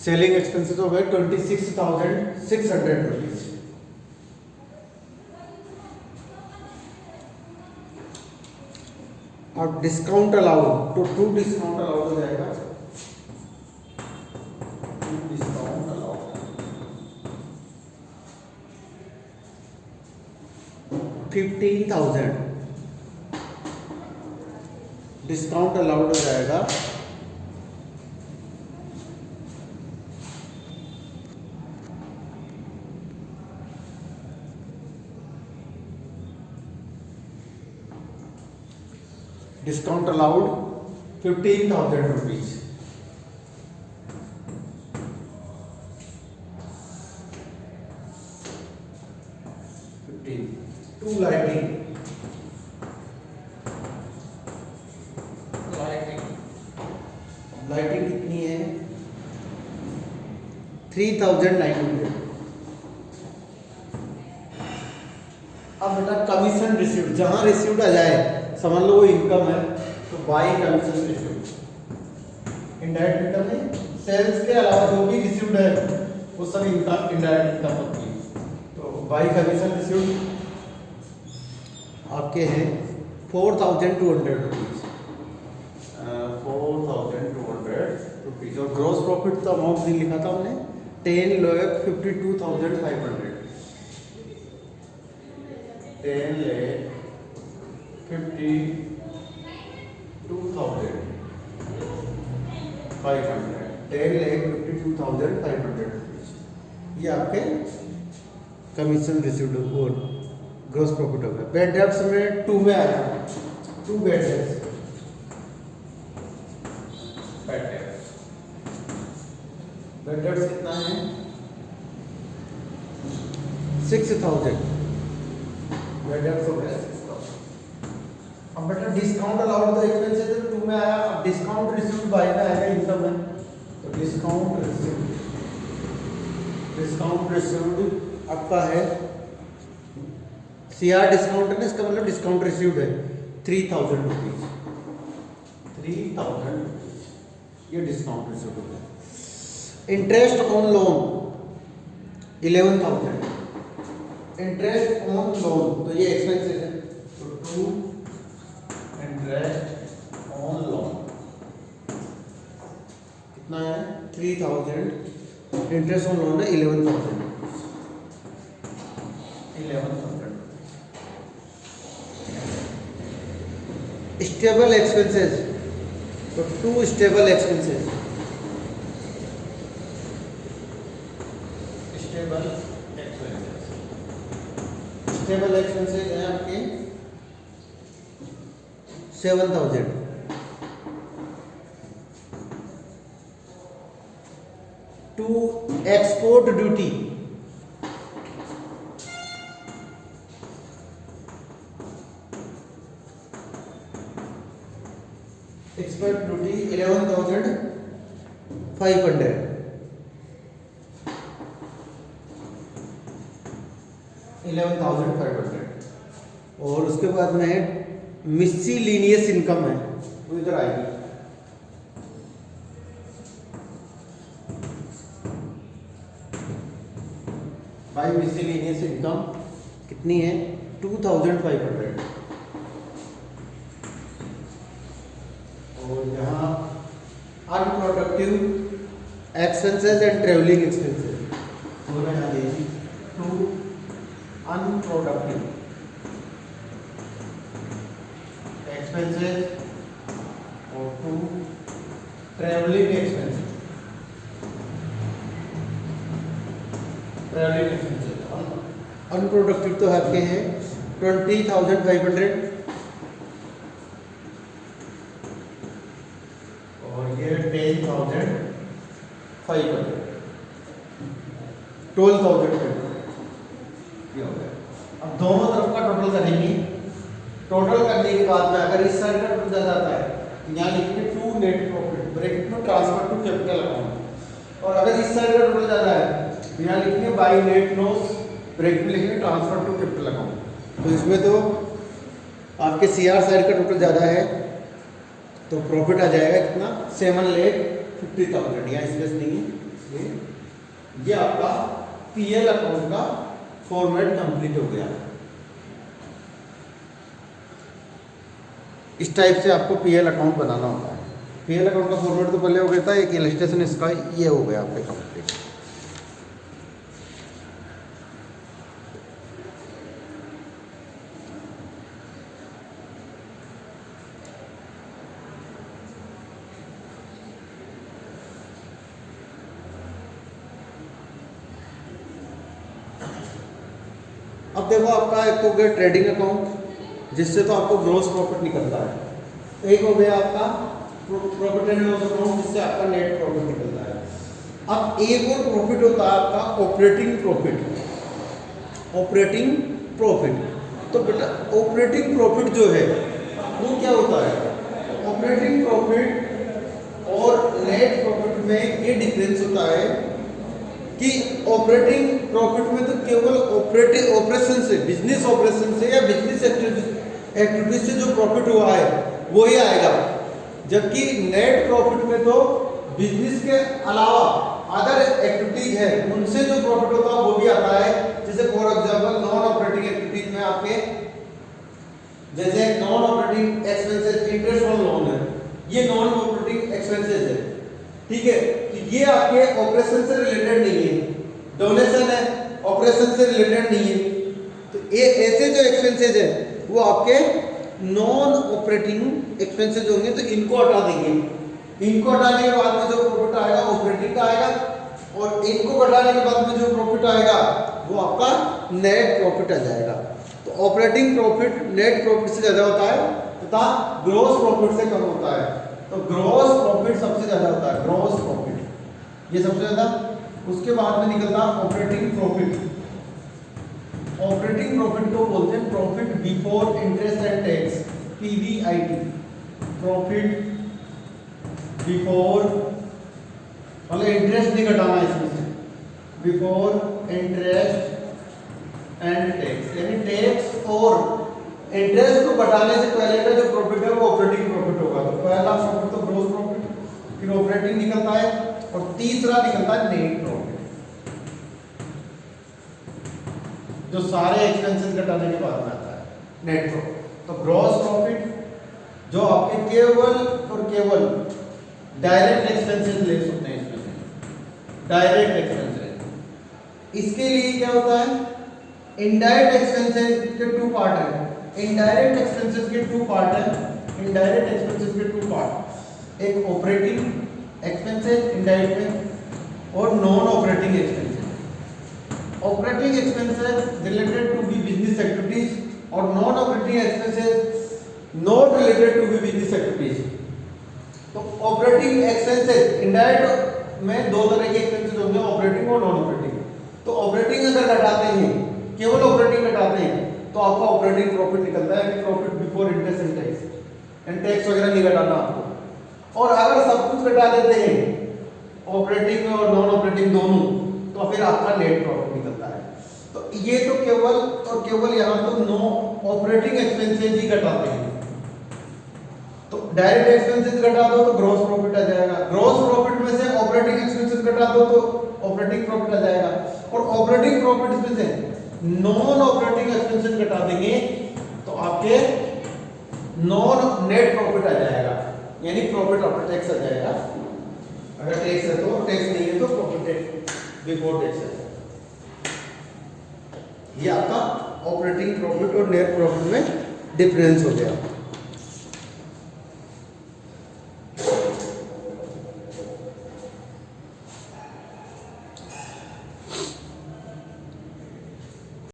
Selling expenses हो गए 26,600 rupees. अब डिस्काउंट अलाउड, तो 2 डिस्काउंट अलाउड हो जाएगा, 2 डिस्काउंट अलाउड 15,000 डिस्काउंट अलाउड हो जाएगा। Discount allowed 15,000 rupees. To lighting, lighting कितनी है 3,900। अब बेटा कमीशन रिसीव्ड, जहां रिसीव्ड आ जाए समझ लो वो इनकम है, तो by commission received. Indirect income नहीं, सेल्स के अलावा जो भी रिसीव्ड है वो सब इनकम इनडायरेक्ट इनकम होती है। तो बाई कमीशन रिसीव्ड आपके हैं 4,200 रुपीज, 4,200 रुपीज। और ग्रॉस प्रॉफिट तो अमाउंट नहीं लिखा था हमने, 10,52,500, 10,52,500 रुपीज। ये आपके कमीशन रिसीव्ड और ग्रॉस प्रॉफिट हो गया। बैड डेब्ट्स में 2 में आया, 2 बैड डेब्ट्स, बैड डेब्ट्स कितना है 6,000, बैड डेब्ट्स हो गया 6,000। अब बेटा डिस्काउंट अलाउड तो एक्सपेंसेस है 2 में आया, अब डिस्काउंट रिसीव्ड बाय में आएगा इनकम में, तो डिस्काउंट रिसीव्ड आपका है सीआर डिस्काउंट है ना, इसका मतलब डिस्काउंट रिसीव्ड है 3,000 रुपीज, 3,000 ये डिस्काउंट रिसीव्ड होता है। Interest on loan 11,000, interest on loan तो ये एक्सपेंसेस है, तो 2 इंटरेस्ट ऑन लोन कितना है 3,000, इंटरेस्ट ऑन लोन है 11,000। स्टेबल एक्सपेंसेस, तो 2 स्टेबल एक्सपेंसेस, स्टेबल एक्सपेंसेस हैं आपके 7,000। To export duty, export duty 11,500, और उसके बाद में मिससीलिनियस इनकम है, वो इधर आएगी। बाई मिससीलिनियस इनकम कितनी है 2,500। और यहाँ unproductive expenses and travelling expenses दोनों यहाँ दीजिए, 2 अनप्रोडक्टिव एक्सपेंसेस और 2 travelling expenses. Travelling expenses unproductive तो आपके हैं 20,500, और ये 10,500, 12,500 ये हो गया। अब दोनों तरफ का टोटल करेंगे, टोटल करने के बाद में अगर इस साइड का टोटल ज्यादा आता है यहाँ लिखेंगे 2 नेट प्रॉफिट ब्रैकेट में ट्रांसफर टू कैपिटल अकाउंट, और अगर इस साइड का टोटल ज्यादा है यहाँ लिखेंगे बाई नेट लॉस ब्रैकेट में लिखेंगे ट्रांसफर टू कैपिटल अकाउंट। तो इसमें तो आपके सीआर साइड का टोटल ज्यादा है तो प्रॉफिट आ जाएगा कितना 7,50,000, यहाँ स्पेस नहीं है ये आपका पीएल अकाउंट का फॉर्मेट कंप्लीट हो गया। इस टाइप से आपको पीएल अकाउंट बनाना होता है। पीएल अकाउंट का फॉर्मेट तो पहले हो गया था, एक इलस्ट्रेशन इसका ये हो गया आपके कंप्लीट। अब देखो आपका एक तो हो गया ट्रेडिंग अकाउंट, जिससे तो आपको ग्रॉस प्रॉफिट निकलता है। एक हो गया आपका प्रॉफिट एंड लॉस अकाउंट, जिससे आपका नेट प्रॉफिट निकलता है। अब एक और प्रॉफिट होता है आपका ऑपरेटिंग प्रॉफिट। ऑपरेटिंग प्रॉफिट, तो बेटा ऑपरेटिंग प्रॉफिट जो है वो क्या होता है? ऑपरेटिंग प्रॉफिट और नेट प्रॉफिट में ये डिफरेंस होता है कि ऑपरेटिंग प्रॉफिट में तो केवल ऑपरेशन से, बिजनेस ऑपरेशन से या बिजनेस एक्टिविटीज से जो प्रॉफिट हुआ है वो ही आएगा, जबकि नेट प्रॉफिट में तो बिजनेस के अलावा अदर एक्टिविटीज है उनसे जो प्रॉफिट होता है वो भी आता है। जैसे for example non operating activities में आपके जैसे non operating expenses, interest on loan है, ये नॉन ऑपरेटिंग एक्सपेंसेस है, ठीक है। तो ये आपके ऑपरेशन से रिलेटेड नहीं है, डोनेशन है ऑपरेशन से रिलेटेड नहीं है। तो ये ऐसे जो एक्सपेंसेस है वो आपके नॉन ऑपरेटिंग एक्सपेंसेस होंगे, तो इनको हटा देंगे। इनको हटाने के बाद में जो प्रॉफिट आएगा ऑपरेटिंग का आएगा, और इनको घटाने के बाद में जो प्रॉफिट आएगा वो आपका नेट प्रॉफिट आ जाएगा। तो ऑपरेटिंग प्रॉफिट नेट प्रॉफिट से ज्यादा होता है तथा ग्रॉस प्रॉफिट से कम होता है। तो ग्रॉस प्रॉफिट सबसे ज्यादा होता है, ग्रॉस प्रॉफिट ये सबसे ज्यादा। उसके बाद में निकलता है ऑपरेटिंग प्रॉफिट। ऑपरेटिंग प्रॉफिट को बोलते हैं profit before interest and tax, PBIT. Profit before मतलब इंटरेस्ट नहीं घटाना इसमें से, बिफोर इंटरेस्ट एंड टैक्स, यानी टैक्स और इंटरेस्ट को घटाने से पहले का जो प्रॉफिट है वो ऑपरेटिंग प्रॉफिट होगा। तो पहला प्रॉफिट तो ग्रॉस प्रॉफिट, फिर ऑपरेटिंग निकलता है, और तीसरा निकलता है नेट प्रॉफिट, जो सारे एक्सपेंसेस घटाने के बाद में आता है नेट प्रॉफिट। तो ग्रॉस प्रॉफिट जो आपके केवल और केवल डायरेक्ट एक्सपेंसेस ले सकते हैं, इसमें से डायरेक्ट एक्सपेंसेस। इसके लिए क्या होता है, इनडायरेक्ट एक्सपेंसेस के टू पार्ट है। इनडायरेक्ट एक्सपेंसेस के टू पार्ट है, इनडायरेक्ट एक्सपेंसेस के टू पार्ट, एक ऑपरेटिंग एक्सपेंसेस इनडायरेक्ट में और non operating expenses. Operating expenses related to be business activities और non operating expenses not related to be business activities. तो operating expenses indirect में दो तरह के एक्सपेंसेस होंगे, ऑपरेटिंग और नॉन ऑपरेटिंग। तो ऑपरेटिंग अगर घटाते हैं, केवल ऑपरेटिंग घटाते हैं, तो आपका ऑपरेटिंग प्रॉफिट निकलता है कि profit before interest and tax, and tax वगैरह नहीं घटाना आपको। और अगर सब कुछ घटा देते हैं, ऑपरेटिंग और नॉन ऑपरेटिंग दोनों, तो फिर आपका नेट प्रॉफिट निकलता है। तो ये तो केवल और केवल यहाँ तो नो ऑपरेटिंग एक्सपेंसेस ही घटाते हैं। तो डायरेक्ट एक्सपेंसेस घटा दो तो ग्रॉस प्रॉफिट आ जाएगा, ग्रॉस प्रॉफिट में से ऑपरेटिंग एक्सपेंसेस घटा दो तो ऑपरेटिंग प्रॉफिट आ जाएगा, और ऑपरेटिंग प्रॉफिट में से नॉन ऑपरेटिंग एक्सपेंसेस घटा देंगे तो आपके नॉन नेट प्रॉफिट आ जाएगा, यानी प्रॉफिट आफ्टर टैक्स आ जाएगा। अगर टैक्स है तो, टैक्स नहीं है तो प्रॉफिट बिफोर टैक्स है। ये आपका ऑपरेटिंग प्रॉफिट और नेट प्रॉफिट में डिफरेंस हो गया।